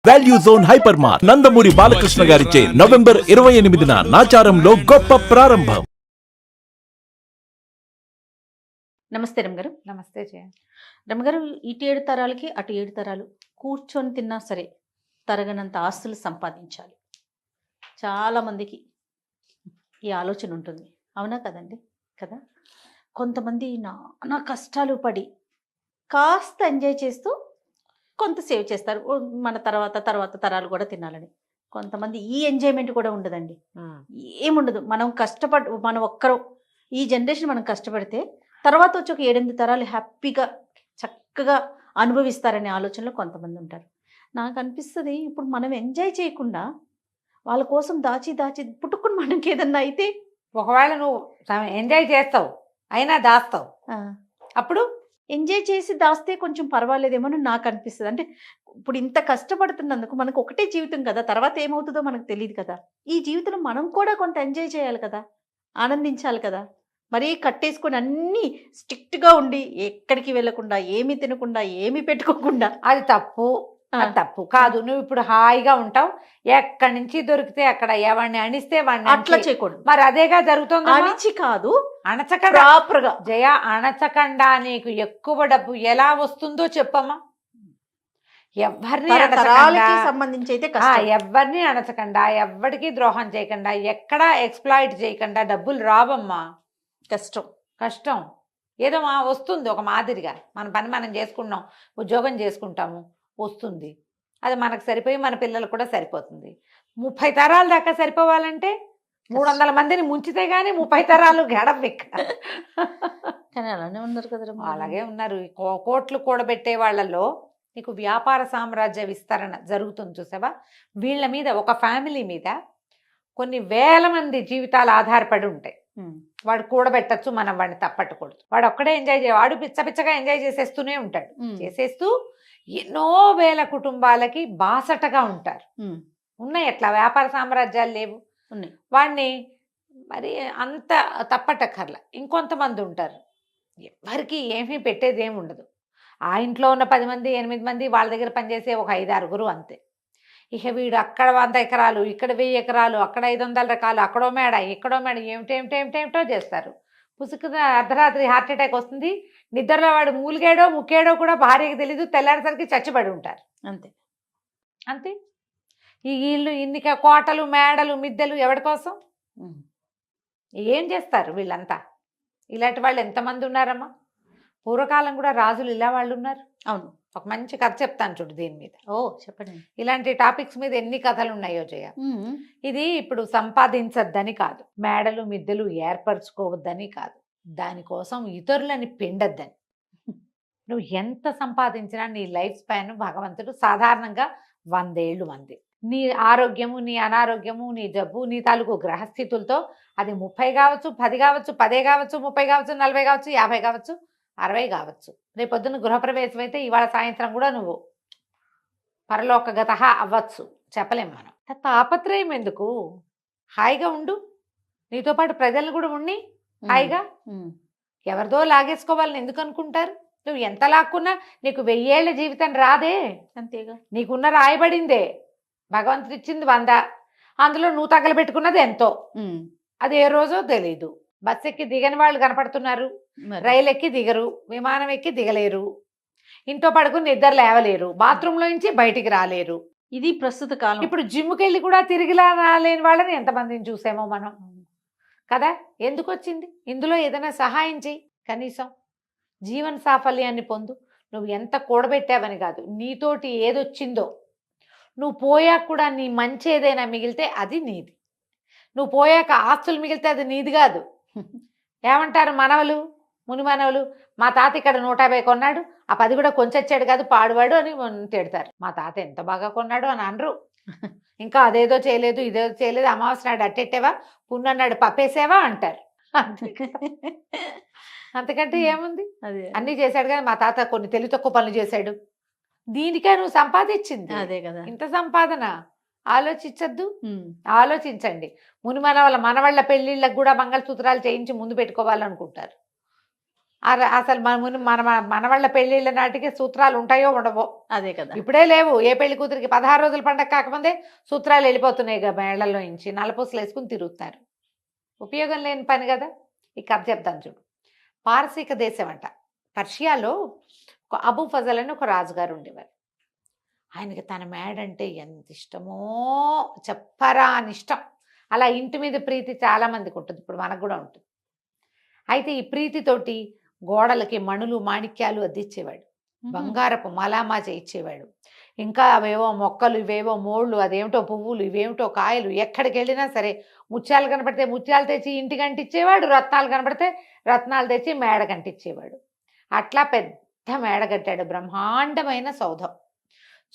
Value zone hyper mart Nandamuri Balakrishna గారిచే November 28న నాచారంలో గొప్ప ప్రారంభం. నమస్తే రమగారు. నమస్తే జయ. రమగారు, ఇటు 7 తరాలకి అటు 7 తరాలు కూర్చొని తిన్నా సరే తరగనంత ఆస్తులు సంపాదించాలి. చాలా మందికి ఈ ఆలోచన ఉంటుంది, అవునా కదండి? కదా, కొంతమంది నా కష్టాలు పడి కాస్త ఎంజాయ్ చేస్తూ కొంత సేవ్ చేస్తారు, మన తర్వాత తరాలు కూడా తినాలని. కొంతమంది ఈ ఎంజాయ్మెంట్ కూడా ఉండదండి, ఏముండదు. మనం ఒక్కరు ఈ జనరేషన్ మనం కష్టపడితే తర్వాత వచ్చి ఒక 7-8 తరాలు హ్యాపీగా చక్కగా అనుభవిస్తారనే ఆలోచనలో కొంతమంది ఉంటారు. నాకు అనిపిస్తుంది, ఇప్పుడు మనం ఎంజాయ్ చేయకుండా వాళ్ళ కోసం దాచి పుట్టుకుని మనకి ఏదన్నా అయితే, ఒకవేళ నువ్వు ఎంజాయ్ చేస్తావు అయినా దాస్తావు, అప్పుడు ఎంజాయ్ చేసి దాస్తే కొంచెం పర్వాలేదేమో అని నాకు అనిపిస్తుంది. అంటే ఇప్పుడు ఇంత కష్టపడుతున్నందుకు మనకు ఒకటే జీవితం కదా, తర్వాత ఏమవుతుందో మనకు తెలియదు కదా. ఈ జీవితంలో మనం కూడా కొంత ఎంజాయ్ చేయాలి కదా, ఆనందించాలి కదా. మరీ కట్టేసుకొని అన్నీ స్ట్రిక్ట్గా ఉండి ఎక్కడికి వెళ్ళకుండా ఏమి తినకుండా ఏమి పెట్టుకోకుండా, అది తప్పు. అది తప్పు కాదు. నువ్వు ఇప్పుడు హాయిగా ఉంటావు, ఎక్కడి నుంచి దొరికితే అక్కడ ఎవరిని అణిస్తే వాడిని అట్లా చేయకూడదు. మరి అదేగా జరుగుతుంది. అణిచి కాదు, అణచకుండా ప్రాపర్గా. జయ, అణచకుండా నీకు ఎక్కువ డబ్బు ఎలా వస్తుందో చెప్పమ్మా. ఎవరిని సంబంధించి అయితే ఎవరిని అణచకుండా, ఎవరికి ద్రోహం చేయకుండా, ఎక్కడా ఎక్స్ప్లాయిట్ చేయకుండా డబ్బులు రావమ్మా. కష్టం ఏదో వస్తుంది ఒక మాదిరిగా. మన పని మనం చేసుకున్నాం, ఉద్యోగం చేసుకుంటాము, వస్తుంది. అది మనకు సరిపోయి మన పిల్లలకు కూడా సరిపోతుంది. 30 తరాల దాకా సరిపోవాలంటే 300 మందిని ముంచితే గానీ 30 తరాలు గడవిక. కానీ అలానే ఉన్నారు కదా. అలాగే ఉన్నారు. కోట్లు కూడబెట్టే వాళ్ళలో నీకు వ్యాపార సామ్రాజ్య విస్తరణ జరుగుతుంది చూసావా. వీళ్ళ మీద, ఒక ఫ్యామిలీ మీద కొన్ని వేల మంది జీవితాలు ఆధారపడి ఉంటాయి. వాడు కూడబెట్టచ్చు, మనం వాడిని తప్పట్టకూడదు. వాడు ఒక్కడే ఎంజాయ్ వాడు పిచ్చగా ఎంజాయ్ చేసేస్తూనే ఉంటాడు. చేసేస్తూ ఎన్నో వేల కుటుంబాలకి బాసటగా ఉంటారు. ఉన్నాయి అట్లా వ్యాపార సామ్రాజ్యాలు లేవు, ఉన్నాయి. వాడిని మరి అంత తప్పటక్కర్లా. ఇంకొంతమంది ఉంటారు, ఎవరికి ఏమీ పెట్టేది ఏమి ఉండదు. ఆ ఇంట్లో ఉన్న 10 మంది 8 మంది వాళ్ళ దగ్గర పనిచేసే ఒక 5-6 అంతే. ఇక వీడు అక్కడ 100 ఎకరాలు, ఇక్కడ 1000 ఎకరాలు, అక్కడ 500 రకాలు, అక్కడో మేడ ఇక్కడో మేడ, ఏమిటేమిటో చేస్తారు. పుసుకున అర్ధరాత్రి హార్ట్ అటాక్ వస్తుంది. నిద్రలో వాడు మూలిగాడో ముక్కేడో కూడా భార్యకి తెలీదు. తెల్లారేసరికి చచ్చిపడి ఉంటారు. అంతే. ఈ వీళ్ళు ఇన్ని కోటలు మేడలు మిద్దెలు ఎవరి కోసం? ఏం చేస్తారు వీళ్ళంతా? ఇలాంటి వాళ్ళు ఎంతమంది ఉన్నారమ్మా. పూర్వకాలం కూడా రాజులు ఇలా వాళ్ళు ఉన్నారు. అవును. ఒక మంచి కథ చెప్తాను చూడు దీని మీద. చెప్పండి. ఇలాంటి టాపిక్స్ మీద ఎన్ని కథలు ఉన్నాయో జయ. ఇది ఇప్పుడు సంపాదించద్దని కాదు, మేడలు మిద్దెలు ఏర్పరచుకోవద్దని కాదు, దానికోసం ఇతరులని పిండద్దని. నువ్వు ఎంత సంపాదించినా నీ లైఫ్ స్పాన్ భగవంతుడు సాధారణంగా 100 ఏళ్ళు మంది. నీ ఆరోగ్యము, నీ అనారోగ్యము, నీ జబ్బు, నీ తాలూకు గ్రహస్థితులతో అది 30 కావచ్చు, 10 కావచ్చు, 10 కావచ్చు, 30 కావచ్చు, 40 కావచ్చు, 50 కావచ్చు, 60 కావచ్చు. రేపొద్దున గృహప్రవేశం అయితే ఇవాళ సాయంత్రం కూడా నువ్వు పరలోకగత అవ్వచ్చు, చెప్పలేం మనం. తాపత్రయం ఎందుకు? హాయిగా ఉండు, నీతో పాటు ప్రజలను కూడా ఉండి హాయిగా. ఎవరిదో లాగేసుకోవాలని ఎందుకు అనుకుంటారు? నువ్వు ఎంత లాక్కున్నా నీకు 1000 ఏళ్ల జీవితం రాదే. అంతేగా. నీకున్న రాయబడిందే, భగవంతుడు ఇచ్చింది 100, అందులో నువ్వు తగలబెట్టుకున్నది ఎంతో. అది ఏ రోజో తెలీదు. బస్ ఎక్కి దిగని వాళ్ళు కనపడుతున్నారు, రైలు ఎక్కి దిగరు, విమానం ఎక్కి దిగలేరు, ఇంట్లో పడుకుని నిద్ర లేవలేరు, బాత్రూంలో నుంచి బయటికి రాలేరు. ఇది ప్రస్తుత కాలం. ఇప్పుడు జిమ్కి వెళ్ళి కూడా తిరిగి రాలేని వాళ్ళని ఎంతమందిని చూసామో మనం కదా. ఎందుకు వచ్చింది? ఇందులో ఏదైనా సహాయం చేయి, కనీసం జీవన సాఫల్యాన్ని పొందు. నువ్వు ఎంత కూడబెట్టావని కాదు, నీతోటి ఏదొచ్చిందో, నువ్వు పోయాక కూడా నీ మంచి ఏదైనా మిగిలితే అది నీది. నువ్వు పోయాక ఆస్తులు మిగిలితే అది నీది కాదు. ఏమంటారు మనవలు, ముని మనవలు, మా తాత ఇక్కడ 150 కొన్నాడు, ఆ 10 కూడా కొంచెచ్చాడు కాదు పాడువాడు అని తిడతారు. మా తాత ఎంత బాగా కొన్నాడు అని అనరు. ఇంకా అదేదో చేయలేదు, ఇదేదో చేయలేదు, అమావాస్య నాడు అట్టెట్టేవా, పున్నన్నాడు పప్పేసేవా అంటారు. అంతకంటే ఏముంది? అన్నీ చేశాడు కానీ మా తాత కొన్ని తెలివి తక్కువ పనులు చేశాడు. దీనికే నువ్వు సంపాదించింది అదే కదా. ఇంత సంపాదన. ఆలోచించద్దు, ఆలోచించండి. ముని మనవళ్ళ పెళ్లిళ్ళకు కూడా మంగళసూత్రాలు చేయించి ముందు పెట్టుకోవాలనుకుంటారు. అసలు మన మనవాళ్ళ పెళ్ళిళ్ళ నాటికి సూత్రాలు ఉంటాయో ఉండవో. అదే కదా. ఇప్పుడే లేవు. ఏ పెళ్లి కూతురికి 16 రోజుల పండగ కాకముందే సూత్రాలు వెళ్ళిపోతున్నాయి మేళ్లలో నుంచి, నల్లపూసలు వేసుకుని తిరుగుతున్నారు. ఉపయోగం లేని పని కదా. ఈ కథ చెప్తాను చూడు. పారసీక దేశం అంట, పర్షియాలో ఒక అబూ ఫజల్ అని ఒక రాజుగారు ఉండేవారు. ఆయనకి తన మేడంటే ఎంత ఇష్టమో చెప్పరా అని ఇష్టం. అలా ఇంటి మీద ప్రీతి చాలా మందికి ఉంటుంది, ఇప్పుడు మనకు కూడా ఉంటుంది. అయితే ఈ ప్రీతితోటి గోడలకి మణులు మాణిక్యాలు అద్దిచ్చేవాడు, బంగారపు మలామా చేయించేవాడు. ఇంకా అవేవో మొక్కలు, ఇవేవో మోళ్ళు, అదేమిటో పువ్వులు, ఇవేమిటో కాయలు. ఎక్కడికి వెళ్ళినా సరే ముత్యాలు కనపడితే ముత్యాలు తెచ్చి ఇంటికి అంటించేవాడు, రత్నాలు కనపడితే రత్నాలు తెచ్చి మేడ కంటించేవాడు. అట్లా పెద్ద మేడ కట్టాడు, బ్రహ్మాండమైన సౌధం.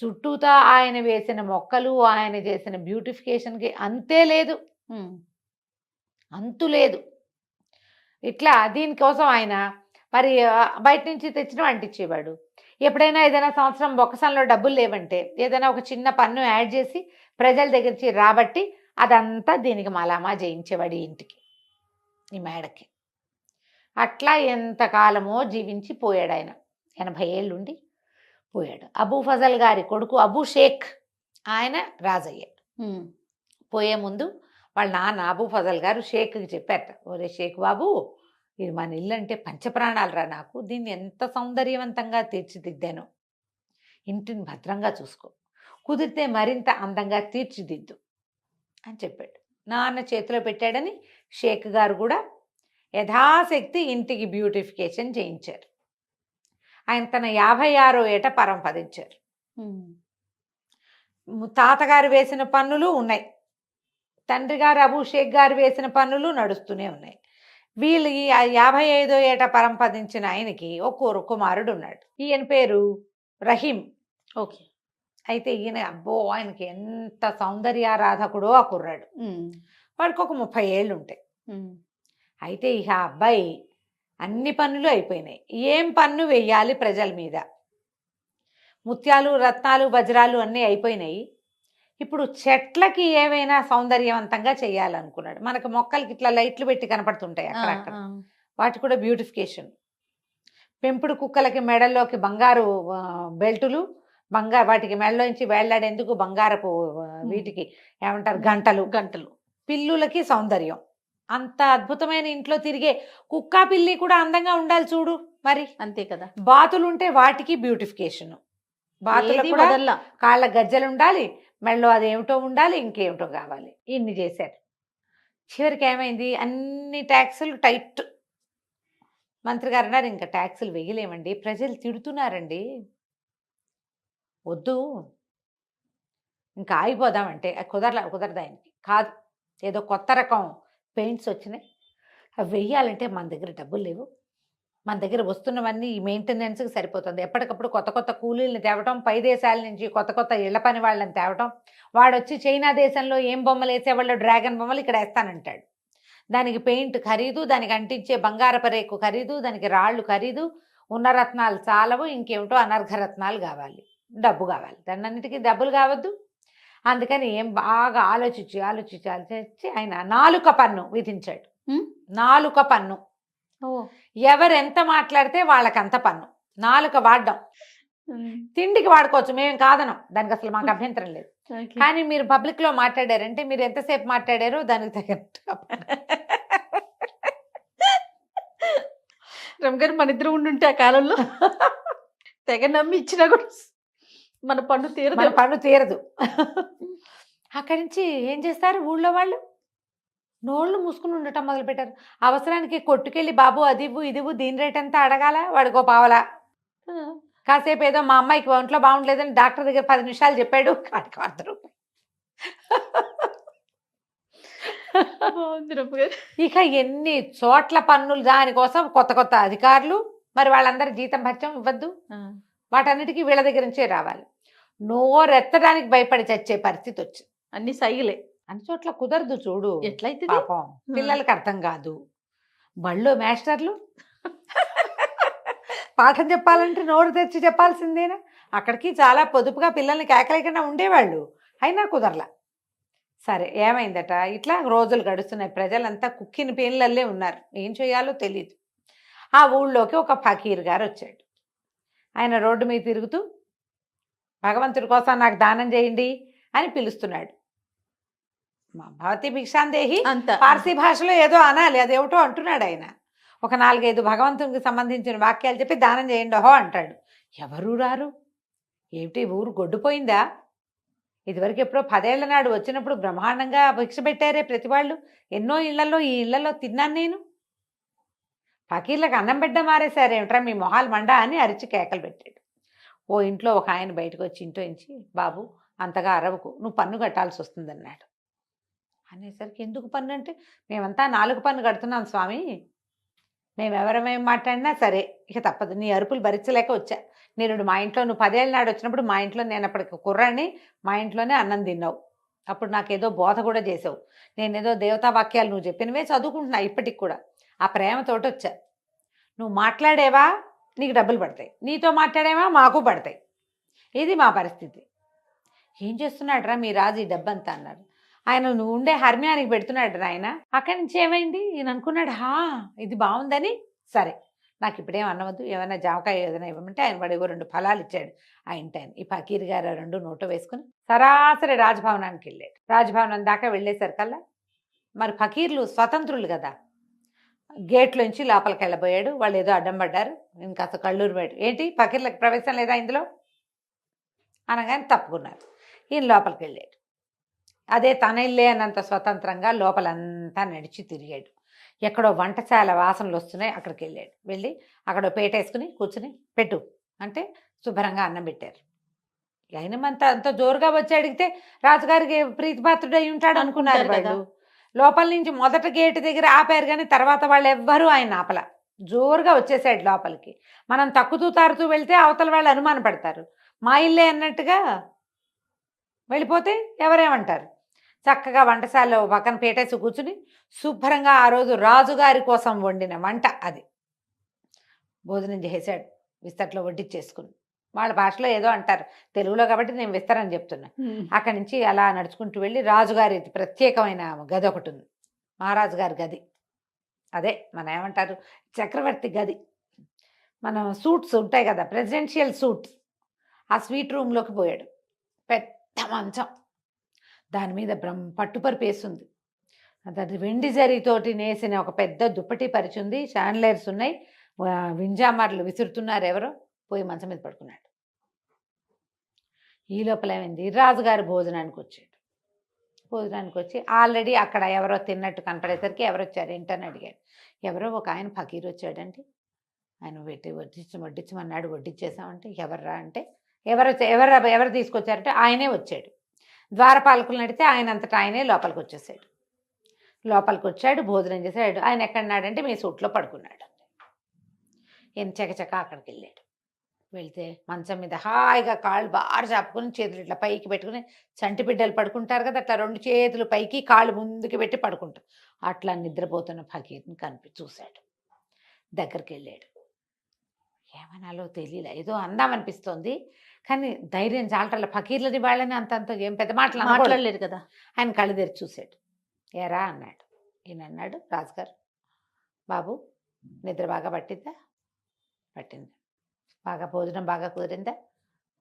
చుట్టూతా ఆయన వేసిన మొక్కలు, ఆయన చేసిన బ్యూటిఫికేషన్కి అంతే లేదు, అంతు లేదు. ఇట్లా దీనికోసం ఆయన మరి బయట నుంచి తెచ్చిన అంటించేవాడు. ఎప్పుడైనా ఏదైనా సంవత్సరం బొక్కసంలో డబ్బులు లేవంటే ఏదైనా ఒక చిన్న పన్ను యాడ్ చేసి ప్రజల దగ్గర నుంచి రాబట్టి అదంతా దీనికి మలామా చేయించేవాడు ఈ ఇంటికి, ఈ మేడకి. అట్లా ఎంతకాలమో జీవించి పోయాడు ఆయన. 80 ఏళ్ళుండి పోయాడు. అబూ ఫజల్ గారి కొడుకు అబూ షేక్ ఆయన రాజయ్యాడు. పోయే ముందు వాళ్ళ నాన్న అబూ ఫజల్ గారు షేక్కి చెప్పారట, ఒరే షేక్ బాబు, ఇది మన ఇల్లు అంటే పంచప్రాణాలు రా నాకు, దీన్ని ఎంత సౌందర్యవంతంగా తీర్చిదిద్దాను, ఇంటిని భద్రంగా చూసుకో, కుదిరితే మరింత అందంగా తీర్చిదిద్దు అని చెప్పాడు. నాన్న చేతిలో పెట్టాడని షేక్ గారు కూడా యథాశక్తి ఇంటికి బ్యూటిఫికేషన్ చేయించారు. ఆయన తన 56వ ఏట పరంపదించారు. తాతగారు వేసిన పన్నులు ఉన్నాయి, తండ్రి గారు అబూ షేక్ గారు వేసిన పన్నులు నడుస్తూనే ఉన్నాయి. వీళ్ళు ఈ 55వ ఏట పరంపదించిన ఆయనకి ఒక కుమారుడు ఉన్నాడు. ఈయన పేరు రహీం. ఓకే. అయితే ఈయన అబ్బో ఆయనకి ఎంత సౌందర్యారాధకుడో ఆ కుర్రాడు. వాడికి ఒక 30 ఏళ్ళు ఉంటాయి. అయితే ఇక అబ్బాయి అన్ని పన్నులు అయిపోయినాయి, ఏం పన్ను వెయ్యాలి ప్రజల మీద? ముత్యాలు, రత్నాలు, వజ్రాలు అన్నీ అయిపోయినాయి. ఇప్పుడు చెట్లకి ఏవైనా సౌందర్యవంతంగా చేయాలనుకున్నాడు. మనకు మొక్కలకి ఇట్లా లైట్లు పెట్టి కనపడుతుంటాయి అక్కడక్కడ, వాటి కూడా బ్యూటిఫికేషన్. పెంపుడు కుక్కలకి మెడల్లోకి బంగారు బెల్టులు, వాటికి మెడలోంచి వేళ్లాడేందుకు బంగారపు వీటికి ఏమంటారు గంటలు. పిల్లులకి సౌందర్యం. అంత అద్భుతమైన ఇంట్లో తిరిగే కుక్క పిల్లి కూడా అందంగా ఉండాలి చూడు మరి, అంతే కదా. బాతులుంటే వాటికి బ్యూటిఫికేషన్, బాతులకు కూడా కాళ్ళ గజ్జలు ఉండాలి, మెడలో అదేమిటో ఉండాలి, ఇంకేమిటో కావాలి. ఇన్ని చేశారు. చివరికి ఏమైంది, అన్ని ట్యాక్సులు టైట్. మంత్రి గారు అన్నారు, ఇంకా ట్యాక్సులు వేయలేమండి, ప్రజలు తిడుతున్నారండి, వద్దు ఇంకా ఆగిపోదామంటే కుదరదు ఆయనకి. కాదు, ఏదో కొత్త రకం పెయింట్స్ వచ్చినాయి, అవి వెయ్యాలంటే మన దగ్గర డబ్బులు లేవు, మన దగ్గర వస్తున్నవన్నీ ఈ మెయింటెనెన్స్కి సరిపోతుంది. ఎప్పటికప్పుడు కొత్త కూలీలను తేవటం, పై దేశాల నుంచి కొత్త ఇళ్ల పని వాళ్ళని తేవటం. వాడొచ్చి చైనా దేశంలో ఏం బొమ్మలు వేసేవాళ్ళు, డ్రాగన్ బొమ్మలు ఇక్కడ వేస్తానంటాడు. దానికి పెయింట్ ఖరీదు, దానికి అంటించే బంగారపు రేకు ఖరీదు, దానికి రాళ్ళు ఖరీదు, ఉన్న రత్నాలు చాలవు, ఇంకేమిటో అనర్ఘరత్నాలు కావాలి, డబ్బు కావాలి. దాన్నిటికీ డబ్బులు కావద్దు. అందుకని ఏం బాగా ఆలోచించి ఆయన 4 పన్ను విధించాడు. 4 పన్ను. ఎవరెంత మాట్లాడితే వాళ్ళకంత పన్ను. 4 వాడడం. తిండికి వాడుకోవచ్చు, మేము కాదనం, దానికి అసలు మాకు అభ్యంతరం లేదు. కానీ మీరు పబ్లిక్ లో మాట్లాడారంటే మీరు ఎంతసేపు మాట్లాడారో దానికి తగ్గట్టుగా. రమగారు మన ఇద్దరు ఉండుంటే ఆ కాలంలో తెగ నమ్మి ఇచ్చినా కూడా మన పన్ను తీరదు. అక్కడి నుంచి ఏం చేస్తారు ఊళ్ళో వాళ్ళు, నోళ్ళు మూసుకుని ఉండటం మొదలుపెట్టారు. అవసరానికి కొట్టుకెళ్ళి బాబు అది ఇవ్వు ఇది ఇవ్వు, దీని రేట్ అంతా అడగాల, వాడికో పావలా. కాసేపు ఏదో మా అమ్మాయికి ఒంట్లో బాగుండలేదని డాక్టర్ దగ్గర 10 నిమిషాలు చెప్పాడు, వాడికి 100 రూపాయలు. ఇక ఎన్ని చోట్ల పన్నులు, దానికోసం కొత్త అధికారులు, మరి వాళ్ళందరి జీతం భత్యం ఇవ్వద్దు, వాటన్నిటికీ వీళ్ళ దగ్గర నుంచే రావాలి. నోరెత్తడానికి భయపడి చచ్చే పరిస్థితి వచ్చింది. అన్ని సైగలే, అన్ని చోట్ల కుదరదు చూడు. ఎట్లయితే పాపం పిల్లలకి అర్థం కాదు. బళ్ళో మాస్టర్లు పాఠం చెప్పాలంటే నోరు తెచ్చి చెప్పాల్సిందేనా? అక్కడికి చాలా పొదుపుగా పిల్లల్ని కేకలేకుండా ఉండేవాళ్ళు, అయినా కుదరలా. సరే ఏమైందట, ఇట్లా రోజులు గడుస్తున్నాయి, ప్రజలంతా కుక్కిన పేన్లల్లే ఉన్నారు, ఏం చేయాలో తెలియదు. ఆ ఊళ్ళోకి ఒక ఫకీర్ గారు వచ్చాడు. ఆయన రోడ్డు మీద తిరుగుతూ భగవంతుడి కోసం నాకు దానం చేయండి అని పిలుస్తున్నాడు. మా భవతి భిక్షాందేహి అంత పార్సీ భాషలో ఏదో అనాలి, అదేమిటో అంటున్నాడు ఆయన. ఒక 4-5 భగవంతునికి సంబంధించిన వాక్యాలు చెప్పి దానం చేయండి ఓహో అంటాడు. ఎవరు రారు. ఏమిటి ఊరు గొడ్డుపోయిందా? ఇదివరకు ఎప్పుడో 10 ఏళ్ల నాడు వచ్చినప్పుడు బ్రహ్మాండంగా భిక్ష పెట్టారే ప్రతి వాళ్ళు. ఎన్నో ఇళ్లలో, ఈ ఇళ్లలో తిన్నాను నేను. ఫకీర్లకు అన్నం బిడ్డ మారేశారేమిట్రా మీ మొహాలు మండా అని అరిచి కేకలు పెట్టాడు. ఓ ఇంట్లో ఒక ఆయన బయటకు వచ్చి ఇంట్లో నుంచి, బాబు అంతగా అరవకు, నువ్వు పన్ను కట్టాల్సి వస్తుందన్నాడు. అనేసరికి ఎందుకు పన్ను అంటే, మేమంతా 4 పన్ను కడుతున్నాం స్వామి, మేము ఎవరమేం మాట్లాడినా సరే ఇక తప్పదు, నీ అరుపులు భరించలేక వచ్చా. నేను మా ఇంట్లో నువ్వు 10 ఏళ్ళ నాడు వచ్చినప్పుడు మా ఇంట్లో నేను అప్పటికి కుర్రాన్ని, మా ఇంట్లోనే అన్నం తిన్నావు. అప్పుడు నాకేదో బోధ కూడా చేసావు. నేనేదో దేవతా వాక్యాలు నువ్వు చెప్పినవే చదువుకుంటున్నా ఇప్పటికి కూడా. ఆ ప్రేమతోటి వచ్చా. నువ్వు మాట్లాడేవా నీకు డబ్బులు పడతాయి, నీతో మాట్లాడేవా మాకు పడతాయి. ఇది మా పరిస్థితి. ఏం చేస్తున్నాడు రా మీ రాజు ఈ డబ్బంతా అన్నారు. ఆయన నువ్వు ఉండే హర్మ్యానికి పెడుతున్నాడు ఆయన. అక్కడి నుంచి ఏమైంది ఈయన అనుకున్నాడు, ఇది బాగుందని, సరే నాకు ఇప్పుడేం అన్నవద్దు, ఏమైనా జామకాయ ఏదైనా ఇవ్వమంటే ఆయన వాడు 2 ఫలాలు ఇచ్చాడు ఆ ఇంటాయన. ఈ ఫకీర్ గారు 2 నోట్లో వేసుకుని సరాసరి రాజభవనానికి వెళ్ళాడు. రాజభవనం దాకా వెళ్ళేసరికల్లా మరి ఫకీర్లు స్వతంత్రులు కదా, గేట్లోంచి లోపలికి వెళ్ళబోయాడు. వాళ్ళు ఏదో అడ్డం పడ్డారు. ఇంకా అసలు కళ్ళూరు పోయాడు. ఏంటి ఫకీర్లకు ప్రవేశం లేదా ఇందులో అనగానే తప్పుకున్నారు. ఈయన లోపలికి వెళ్ళాడు. అదే తన ఇల్లే అన్నంత స్వతంత్రంగా లోపలంతా నడిచి తిరిగాడు. ఎక్కడో వంటశాల వాసనలు వస్తున్నాయి, అక్కడికి వెళ్ళాడు. వెళ్ళి అక్కడ పేట వేసుకుని కూర్చుని పెట్టు అంటే శుభ్రంగా అన్నం పెట్టారు. అయినమంతా అంత జోరుగా వచ్చి అడిగితే రాజుగారికి ప్రీతిపాత్రుడై ఉంటాడు అనుకున్నారు వాళ్ళు. లోపల నుంచి మొదట గేటు దగ్గర ఆపారు, కానీ తర్వాత వాళ్ళు ఎవ్వరూ ఆయన ఆపల. జోరుగా వచ్చేసాడు లోపలికి. మనం తక్కుతూ తారుతూ వెళ్తే అవతల వాళ్ళు అనుమాన పడతారు. మా ఇల్లే అన్నట్టుగా వెళ్ళిపోతే ఎవరేమంటారు. చక్కగా వంటశాలలో పక్కన పేటేసి కూర్చుని శుభ్రంగా ఆ రోజు రాజుగారి కోసం వండిన వంట అది భోజనం చేసాడు. విస్తట్లో వడ్డిచ్చేసుకుని, వాళ్ళ భాషలో ఏదో అంటారు, తెలుగులో కాబట్టి నేను విస్తరని చెప్తున్నా. అక్కడి నుంచి అలా నడుచుకుంటూ వెళ్ళి రాజుగారి ప్రత్యేకమైన గది ఒకటి ఉంది, మహారాజు గారి గది. అదే మనం ఏమంటారు చక్రవర్తి గది. మనం సూట్స్ ఉంటాయి కదా, ప్రెసిడెన్షియల్ సూట్స్, ఆ స్వీట్ రూమ్లోకి పోయాడు. పెద్ద మంచం, దాని మీద పట్టుపరుపు వేసింది. అది వెండి జరీతోటి నేసిన ఒక పెద్ద దుప్పటి పరిచింది. షాండ్లైర్స్ ఉన్నాయి, వింజామార్లు విసురుతున్నారు ఎవరో. పోయి మంచం మీద పడుకున్నాడు. ఈ లోపల ఏమైంది, రాజుగారు భోజనానికి వచ్చాడు. భోజనానికి వచ్చి ఆల్రెడీ అక్కడ ఎవరో తిన్నట్టు కనపడేసరికి ఎవరు వచ్చారు ఏంటని అడిగాడు. ఎవరో ఒక ఆయన ఫకీర్ వచ్చాడండి, ఆయన పెట్టి వడ్డించమన్నాడు, వడ్డించేసామంటే ఎవర్రా అంటే ఎవరు తీసుకొచ్చారంటే ఆయనే వచ్చాడు. ద్వారపాలకులను అడిగితే ఆయన అంతటా ఆయనే లోపలికి వచ్చేసాడు. లోపలికి వచ్చాడు, భోజనం చేశాడు. ఆయన ఎక్కడున్నాడంటే మీ సూట్లో పడుకున్నాడు. ఈయన చకచక అక్కడికి వెళ్ళాడు. వెళ్తే మంచం మీద హాయిగా కాళ్ళు బాగా చాపుకొని చేతులు ఇట్లా పైకి పెట్టుకుని, చంటి బిడ్డలు పడుకుంటారు కదా అట్లా 2 చేతులు పైకి కాళ్ళు ముందుకు పెట్టి పడుకుంటారు. అట్లా నిద్రపోతున్న ఫకీర్ని చూశాడు. దగ్గరికి వెళ్ళాడు. ఏమనాలో తెలియలే, ఏదో అందామనిపిస్తోంది కానీ ధైర్యం చాలటల. ఫకీర్లని వాళ్ళని అంత ఏం పెద్ద మాటలు మాట్లాడలేదు కదా. ఆయన కళ్ళు తెరిచి చూశాడు. ఏరా అన్నాడు. ఈయన అన్నాడు, రాజుగారు బాబు నిద్ర బాగా పట్టిందా? పట్టింది. బాగా భోజనం బాగా కుదిరిందా?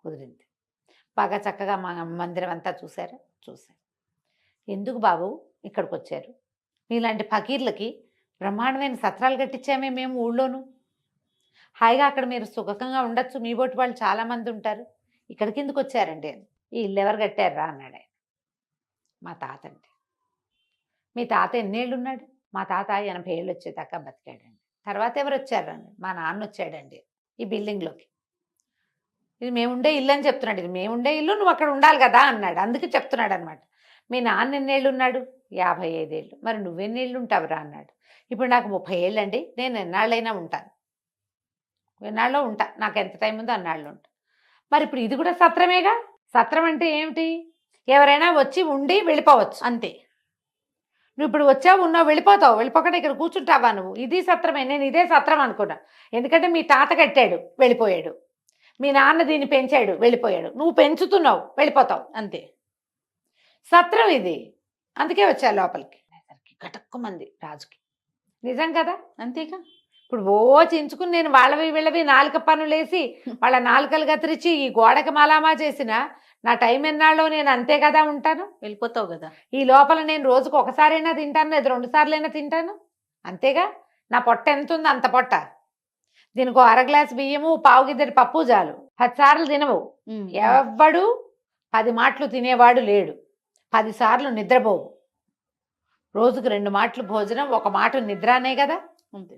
కుదిరింది. బాగా చక్కగా మా మందిరం అంతా చూశారా? చూశారు. ఎందుకు బాబు ఇక్కడికి వచ్చారు? మీలాంటి ఫకీర్లకి బ్రహ్మాండమైన సత్రాలు కట్టించామే మేము ఊళ్ళోనూ. హాయిగా అక్కడ మీరు సుఖంగా ఉండొచ్చు, మీ బోటి వాళ్ళు చాలామంది ఉంటారు. ఇక్కడికి ఎందుకు వచ్చారండి? ఈ ఇల్లు ఎవరు కట్టారా అన్నాడు ఆయన. మా తాత అండి. మీ తాత ఎన్నేళ్ళు ఉన్నాడు? మా తాత 80 ఏళ్ళు వచ్చేదాకా బతికాడండి. తర్వాత ఎవరు వచ్చారు అన్నాడు. మా నాన్న వచ్చాడండి ఈ బిల్డింగ్లోకి. ఇది మేముండే ఇల్లు అని చెప్తున్నాడు. ఇది మేముండే ఇల్లు, నువ్వు అక్కడ ఉండాలి కదా అన్నాడు. అందుకే చెప్తున్నాడు అనమాట. మీ నాన్న ఎన్నేళ్ళు ఉన్నాడు? 55 ఏళ్ళు. మరి నువ్వెన్నేళ్ళు ఉంటావురా అన్నాడు. ఇప్పుడు నాకు 30 ఏళ్ళు అండి, నేను ఎన్నాళ్ళైనా ఉంటాను, ఎన్నాళ్ళలో ఉంటా, నాకు ఎంత టైం ఉందో అన్నాళ్ళు ఉంటా. మరి ఇప్పుడు ఇది కూడా సత్రమేగా. సత్రం అంటే ఏమిటి? ఎవరైనా వచ్చి ఉండి వెళ్ళిపోవచ్చు అంతే. నువ్వు ఇప్పుడు వచ్చావు, ఉన్నావు, వెళ్ళిపోతావు. వెళ్ళిపోకుండా ఇక్కడ కూర్చుంటావా నువ్వు? ఇది సత్రమే. నేను ఇదే సత్రం అనుకున్నా. ఎందుకంటే మీ తాత కట్టాడు, వెళ్ళిపోయాడు. మీ నాన్న దీన్ని పెంచాడు, వెళ్ళిపోయాడు. నువ్వు పెంచుతున్నావు, వెళ్ళిపోతావు అంతే. సత్రం ఇది. అందుకే వచ్చా లోపలికి. గటక్కుమంది రాజుకి. నిజం కదా? అంతేగా. ఇప్పుడు ఓ చించుకుని నేను వాళ్ళవి వీళ్ళవి నాలుక పనులేసి వాళ్ళ నాలుకలు కత్తిరించి ఈ గోడకి మలామా చేసిన నా టైం ఎన్నాళ్ళో నేను అంతే కదా ఉంటాను. వెళ్ళిపోతావు కదా. ఈ లోపల నేను రోజుకు ఒకసారైనా తింటాను, లేదా 2 సార్లైనా తింటాను, అంతేగా. నా పొట్ట ఎంత ఉంది అంత పొట్ట. దీనికి 1/2 గ్లాస్ బియ్యము, పావు గిద్దెడి పప్పు చాలు. 10 సార్లు తినవు. ఎవ్వడు 10 మాటలు తినేవాడు లేడు. 10 సార్లు నిద్రపోవు. రోజుకు 2 మాటలు భోజనం, 1 మాట నిద్ర అనే కదా. అంతే.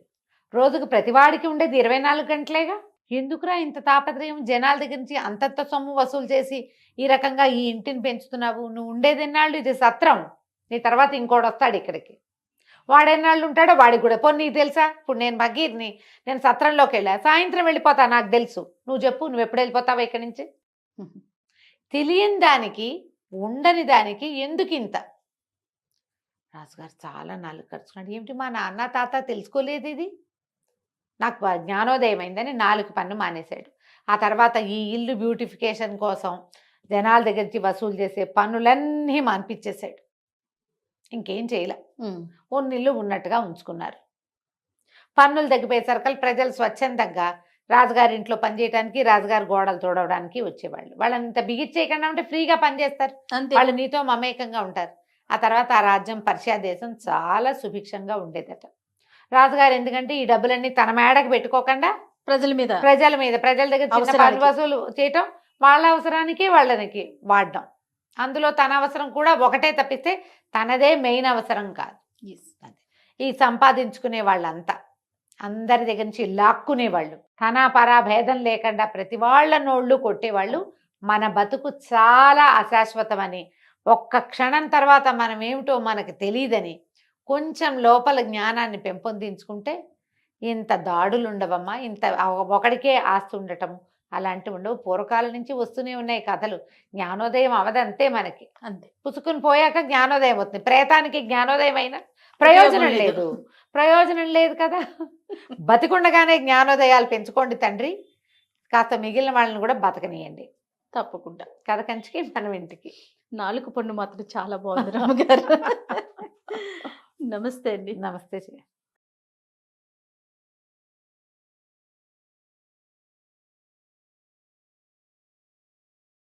రోజుకు ప్రతివాడికి ఉండేది 24 గంటలేగా. ఎందుకురా ఇంత తాపత్రయం? జనాల దగ్గర నుంచి అంతంత సొమ్ము వసూలు చేసి ఈ రకంగా ఈ ఇంటిని పెంచుతున్నావు. నువ్వు ఉండేది ఎన్నాళ్ళు? ఇది సత్రం. నీ తర్వాత ఇంకోటి వస్తాడు ఇక్కడికి. వాడెన్నాళ్ళు ఉంటాడో వాడికి కూడా. పోనీ నీకు తెలుసా? ఇప్పుడు నేను భగీర్ని, నేను సత్రంలోకి వెళ్ళా, సాయంత్రం వెళ్ళిపోతా, నాకు తెలుసు. నువ్వు చెప్పు, నువ్వు ఎప్పుడు వెళ్ళిపోతావా ఇక్కడి నుంచి? తెలియని దానికి, ఉండని దానికి ఎందుకు ఇంత? రాజుగారు చాలా నాలుగు ఖర్చుకున్నాడు. ఏమిటి మా నాన్న తాత తెలుసుకోలేదు ఇది? నాకు జ్ఞానోదయం అయిందని 4 పన్ను మానేశాడు. ఆ తర్వాత ఈ ఇల్లు బ్యూటిఫికేషన్ కోసం జనాల దగ్గర నుంచి వసూలు చేసే పన్నులన్నీ మాన్పించేశాడు. ఇంకేం చేయలే. ఇల్లు ఉన్నట్టుగా ఉంచుకున్నారు. పన్నులు తగ్గిపోయేసరికి ప్రజలు స్వచ్ఛందంగా రాజుగారి ఇంట్లో పనిచేయడానికి, రాజుగారి గోడలు తోడవడానికి వచ్చేవాళ్ళు. వాళ్ళని ఇంత బిగిచ్చేయకుండా ఉంటే ఫ్రీగా పనిచేస్తారు. వాళ్ళు నీతో మమేకంగా ఉంటారు. ఆ తర్వాత ఆ రాజ్యం పర్షియా దేశం చాలా సుభిక్షంగా ఉండేదట. రాజుగారు ఎందుకంటే ఈ డబ్బులన్నీ తన మేడకు పెట్టుకోకుండా ప్రజల మీద ప్రజల దగ్గర చిన్న పన్ను వసూలు చేయటం, వాళ్ళ అవసరానికి వాళ్ళకి వాడడం. అందులో తన అవసరం కూడా ఒకటే తప్పిస్తే తనదే మెయిన్ అవసరం కాదు. ఈ సంపాదించుకునే వాళ్ళంతా అందరి దగ్గర నుంచి లాక్కునేవాళ్ళు, తన పరా భేదం లేకుండా ప్రతి వాళ్ళ నోళ్ళు కొట్టేవాళ్ళు. మన బతుకు చాలా అశాశ్వతమని, ఒక్క క్షణం తర్వాత మనం ఏమిటో మనకు తెలియదని కొంచెం లోపల జ్ఞానాన్ని పెంపొందించుకుంటే ఇంత దాడులు ఉండవమ్మా. ఇంత ఒకడికే ఆస్తి ఉండటము అలాంటివి ఉండవు. పూర్వకాలం నుంచి వస్తూనే ఉన్నాయి కథలు. జ్ఞానోదయం అవదంతే మనకి. అంతే పుసుకుని పోయాక జ్ఞానోదయం అవుతుంది. ప్రేతానికి జ్ఞానోదయం అయినా ప్రయోజనం లేదు కదా. బతికుండగానే జ్ఞానోదయాలు పెంచుకోండి తండ్రి. కాస్త మిగిలిన వాళ్ళని కూడా బతకనియండి. తప్పకుండా. కథ కంచికి మనం ఇంటికి. 4 పన్ను మాత్రం చాలా బాగుంది రామగారు. నమస్తే అండి. నమస్తే.